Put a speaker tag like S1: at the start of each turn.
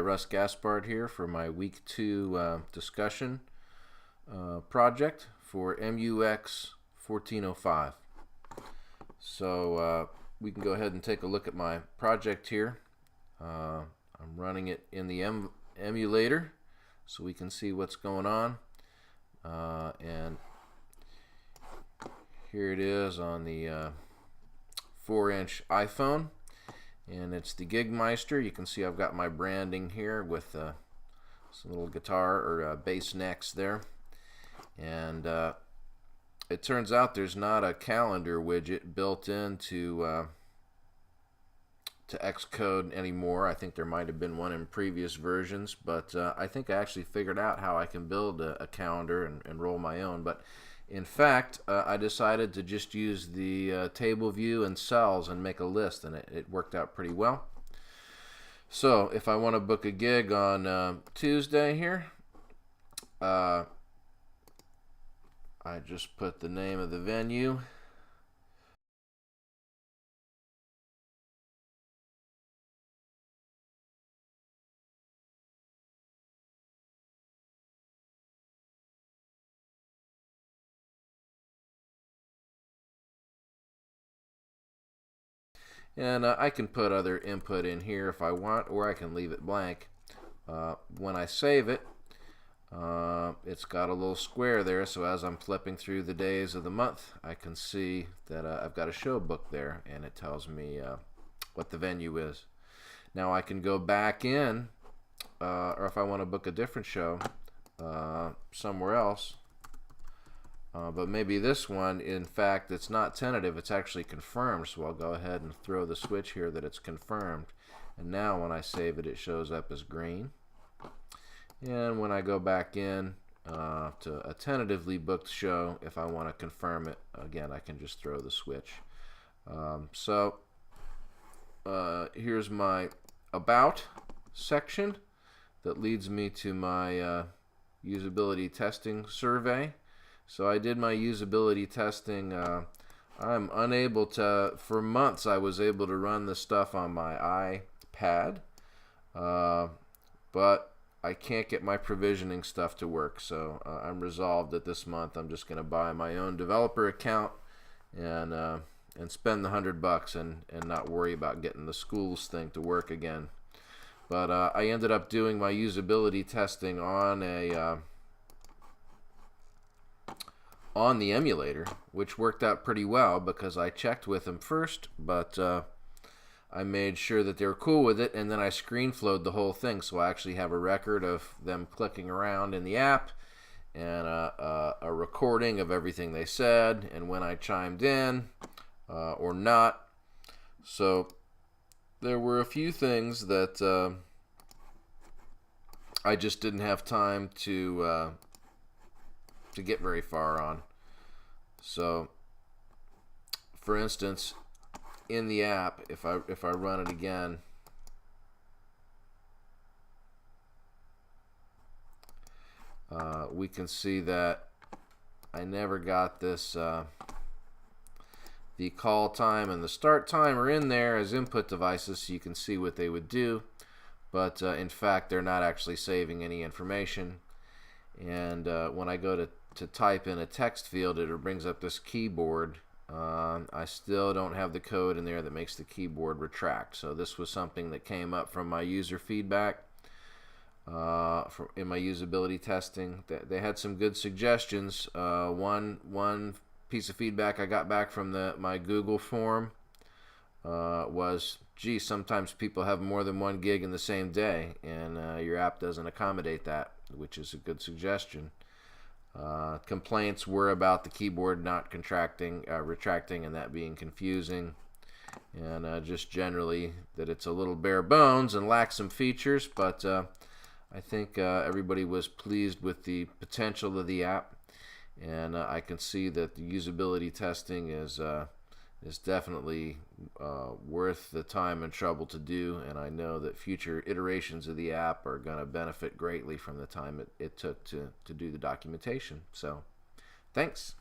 S1: Russ Gaspard here for my week 2 discussion project for MUX 1405. So we can go ahead and take a look at my project here. I'm running it in the emulator so we can see what's going on. And here it is on the 4-inch iPhone. And it's the Gigmeister. You can see I've got my branding here with some little guitar or bass necks there. And it turns out there's not a calendar widget built into to Xcode anymore. I think there might have been one in previous versions, but I think I actually figured out how I can build a calendar and roll my own. But in fact, I decided to just use the table view and cells and make a list, and it worked out pretty well. So if I want to book a gig on Tuesday here, I just put the name of the venue. And I can put other input in here if I want, or I can leave it blank. When I save it, it's got a little square there, so as I'm flipping through the days of the month, I can see that I've got a show booked there, and it tells me what the venue is. Now I can go back in, or if I want to book a different show somewhere else, but maybe this one, in fact, it's not tentative, it's actually confirmed, so I'll go ahead and throw the switch here that it's confirmed. And now when I save it, it shows up as green. And when I go back in to a tentatively booked show, if I want to confirm it, again, I can just throw the switch. Here's my About section that leads me to my usability testing survey. So I did my usability testing. I'm unable to, for months I was able to run this stuff on my iPad, but I can't get my provisioning stuff to work. So I'm resolved that this month I'm just going to buy my own developer account and spend the $100 and not worry about getting the schools thing to work again. But I ended up doing my usability testing on the emulator, which worked out pretty well because I checked with them first, but I made sure that they were cool with it, and then I screen flowed the whole thing, so I actually have a record of them clicking around in the app and a recording of everything they said and when I chimed in or not. So there were a few things that I just didn't have time to get very far on. So for instance, in the app, if I run it again, we can see that I never got this the call time and the start time are in there as input devices, so you can see what they would do, but in fact they're not actually saving any information. And when I go to type in a text field, it brings up this keyboard. I still don't have the code in there that makes the keyboard retract. So this was something that came up from my user feedback in my usability testing. They had some good suggestions. One piece of feedback I got back from my Google form was, gee, sometimes people have more than 1 gig in the same day, and your app doesn't accommodate that, which is a good suggestion. Complaints were about the keyboard not retracting, and that being confusing, and just generally that it's a little bare bones and lacks some features, but I think everybody was pleased with the potential of the app, and I can see that the usability testing is definitely worth the time and trouble to do, and I know that future iterations of the app are going to benefit greatly from the time it took to do the documentation. So, thanks.